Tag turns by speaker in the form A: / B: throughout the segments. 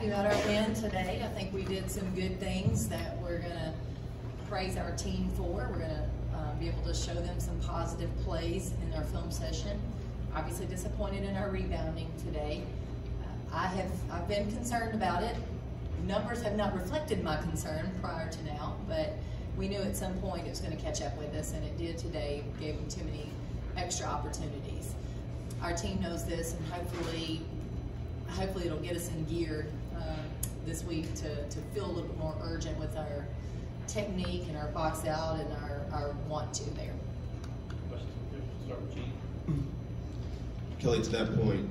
A: happy about our win today. I think we did some good things that we're going to praise our team for. We're going to be able to show them some positive plays in our film session. Obviously disappointed in our rebounding today. I've been concerned about it. Numbers have not reflected my concern prior to now, but we knew at some point it was going to catch up with us, and it did today. Gave them too many extra opportunities. Our team knows this, and hopefully it'll get us in gear this week to feel a little bit more urgent with our technique and our box out and our want to there.
B: Questions? Start with Gene.
C: Kelly, to that point,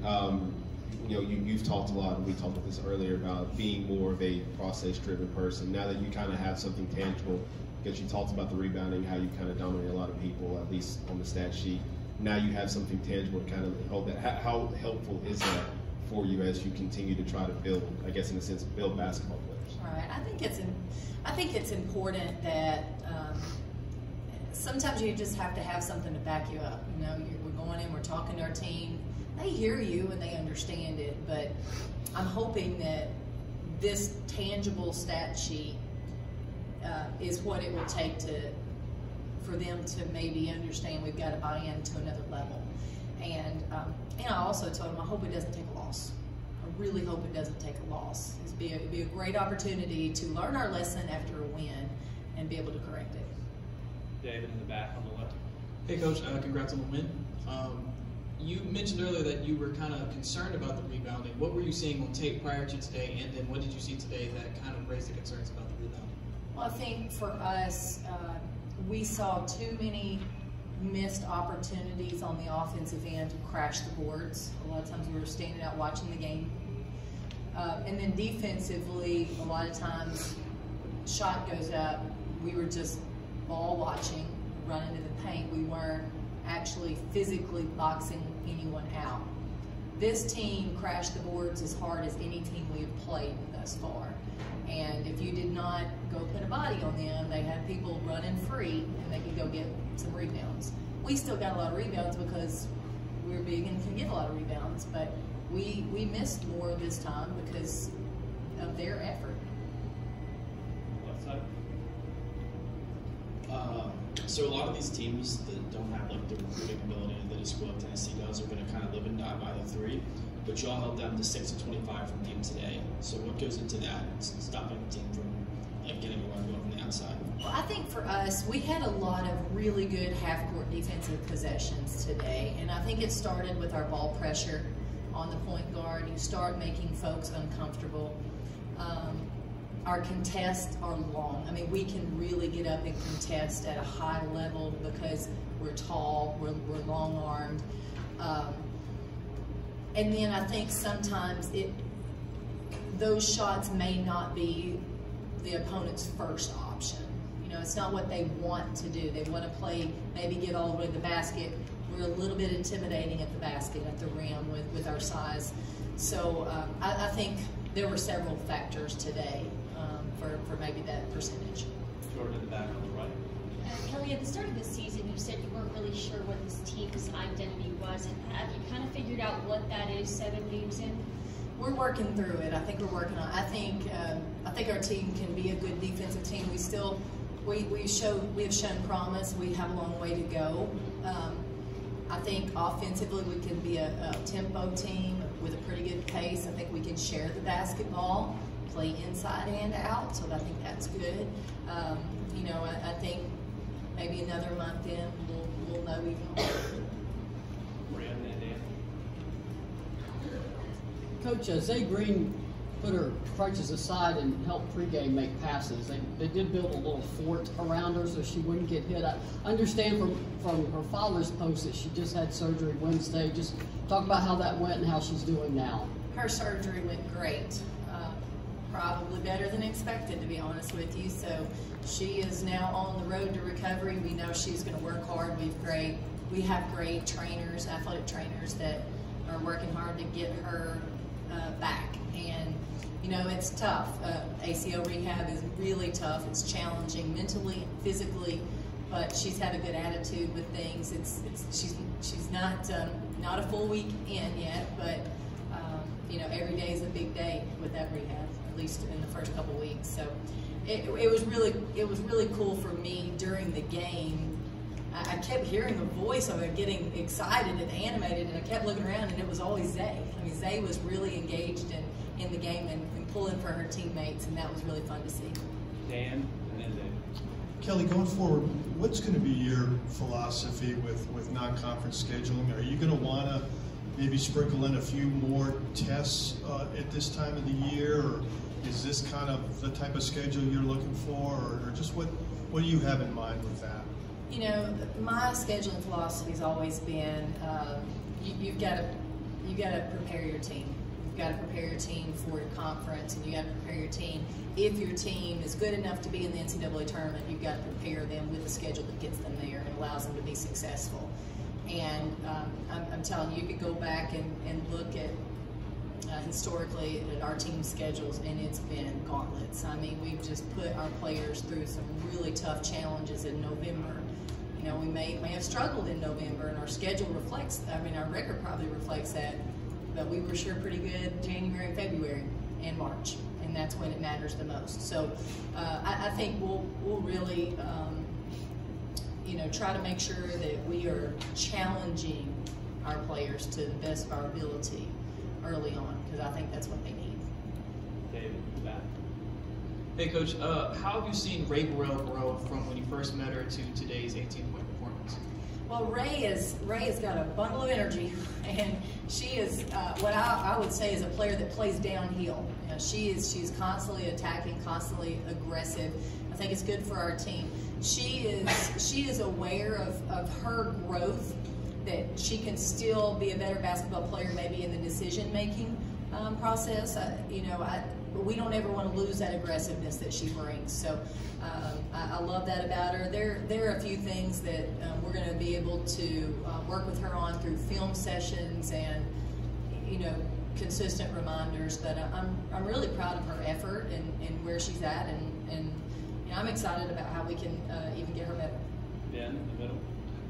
C: you've talked a lot, and we talked about this earlier, about being more of a process-driven person. Now that you kind of have something tangible, because you talked about the rebounding, how you kind of dominate a lot of people, at least on the stat sheet. Now you have something tangible to kind of hold that. How helpful is that for you as you continue to try to build, I guess in a sense, build basketball players?
A: Right. I think it's important that sometimes you just have to have something to back you up. You know, we're going in, we're talking to our team. They hear you and they understand it, but I'm hoping that this tangible stat sheet is what it will take for them to maybe understand we've got to buy into another level. And I also told them I hope it doesn't take a loss. I really hope it doesn't take a loss. It'd be a great opportunity to learn our lesson after a win and be able to correct it.
B: David in the back on the left.
D: Hey Coach, congrats on the win. You mentioned earlier that you were kind of concerned about the rebounding. What were you seeing on tape prior to today, and then what did you see today that kind of raised the concerns about the rebounding?
A: Well, I think for us, we saw too many missed opportunities on the offensive end to crash the boards. A lot of times we were standing out watching the game. And then defensively, a lot of times shot goes up, we were just ball watching, run into the paint. We weren't actually physically boxing anyone out. This team crashed the boards as hard as any team we have played thus far. And if you did not go put a body on them, they had people running free and they could go get some rebounds. We still got a lot of rebounds because we're big and can get a lot of rebounds, but we missed more this time because of their effort.
B: Left side.
E: So a lot of these teams that don't have like the recruiting ability that a school like Tennessee does are going to kind of live and die by the three. But y'all held them to 6 of 25 from game today. So what goes into that, stopping the team from like getting a run going from the outside?
A: Well, I think for us, we had a lot of really good half-court defensive possessions today, and I think it started with our ball pressure on the point guard. You start making folks uncomfortable. Our contests are long. I mean, we can really get up and contest at a high level because we're tall, we're long-armed. And then I think sometimes those shots may not be the opponent's first option. You know, it's not what they want to do. They want to play, maybe get all the way to the basket. We're a little bit intimidating at the basket, at the rim with our size. So I think there were several factors today for maybe that percentage.
B: Jordan in the back on the right.
F: Kelly, at the start of the season, you said you weren't really sure what this team's identity was. Have you kind of figured out what that is 7 games in?
A: We're working through it. I think we're working on it. I think our team can be a good defensive team. We have shown promise. We have a long way to go. I think offensively we can be a tempo team with a pretty good pace. I think we can share the basketball, play inside and out, so I think that's good. I think maybe another month in we'll know even more.
B: Brandon and Dan.
G: Coach, Zay Green put her crutches aside and helped pregame make passes. They did build a little fort around her so she wouldn't get hit. I understand from her father's post that she just had surgery Wednesday. Just talk about how that went and how she's doing now.
A: Her surgery went great. Probably better than expected, to be honest with you. So she is now on the road to recovery. We know she's going to work hard. We have great trainers, athletic trainers that are working hard to get her back. And it's tough. ACL rehab is really tough. It's challenging mentally, physically, but she's had a good attitude with things. She's not a full week in yet, but every day is a big day with that rehab, at least in the first couple weeks. So it was really cool for me during the game. I kept hearing the voice of it getting excited and animated, and I kept looking around, and it was always Zay. I mean, Zay was really engaged in the game and pulling for her teammates, and that was really fun to see.
B: Dan, and then David.
H: Kellie, going forward, what's going to be your philosophy with non-conference scheduling? Are you going to want to maybe sprinkle in a few more tests at this time of the year, or is this kind of the type of schedule you're looking for, or just what do you have in mind with that?
A: My scheduling philosophy has always been you've got to prepare your team. You've got to prepare your team for your conference, and you got to prepare your team. If your team is good enough to be in the NCAA tournament, you've got to prepare them with a schedule that gets them there and allows them to be successful. And I'm telling you, you could go back and look at historically at our team schedules, and it's been gauntlets. I mean, we've just put our players through some really tough challenges in November. We may have struggled in November, and our schedule reflects, our record probably reflects that, but we were sure pretty good January and February and March, and that's when it matters the most. So I think we'll really, try to make sure that we are challenging our players to the best of our ability early on, because I think that's what they need.
B: David, back.
D: Hey, Coach, how have you seen Rae Burrell grow from when you first met her to today's 18-point performance?
A: Well, Rae has got a bundle of energy, and she is what I would say is a player that plays downhill. She's constantly attacking, constantly aggressive. I think it's good for our team. She is aware of her growth, that she can still be a better basketball player maybe in the decision-making process. We don't ever want to lose that aggressiveness that she brings. So I love that about her. There are a few things that we're going to be able to work with her on through film sessions and consistent reminders. But I'm really proud of her effort and where she's at, and I'm excited about how we can even get her better.
B: Ben, in the middle.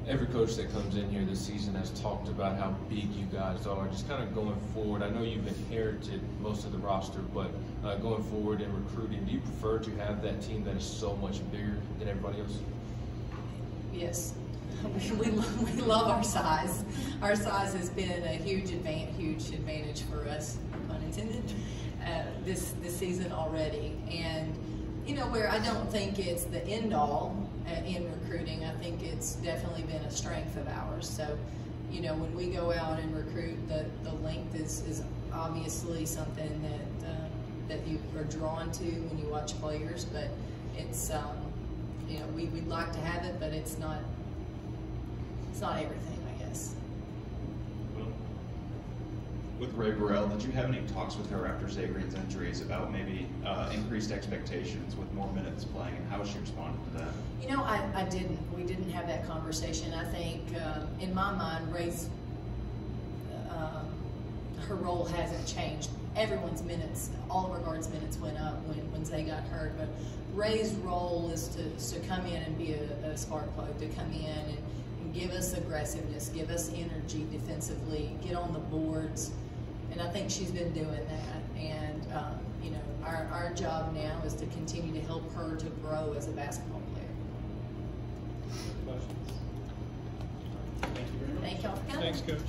I: Every coach that comes in here this season has talked about how big you guys are. Just kind of going forward, I know you've inherited most of the roster, but going forward in recruiting, do you prefer to have that team that is so much bigger than everybody else?
A: Yes. We love our size. Our size has been a huge advantage for us, pun intended, this season already. And where I don't think it's the end all in recruiting, I think it's definitely been a strength of ours. So, when we go out and recruit, the length is obviously something that you are drawn to when you watch players. But it's we'd like to have it, but it's not everything, I guess.
J: With Rae Burrell, did you have any talks with her after Zagreen's injuries about maybe increased expectations with more minutes playing, and how she responded to that?
A: I didn't. We didn't have that conversation. I think, in my mind, Rae's her role hasn't changed. Everyone's minutes, all of our guards' minutes went up when Zay got hurt, but Rae's role is to come in and be a spark plug, to come in and give us aggressiveness, give us energy defensively, get on the boards. And I think she's been doing that. And, our job now is to continue to help her to grow as a basketball player.
B: Questions? Thank you very much.
A: Thank y'all for coming.
H: Thanks, Coach.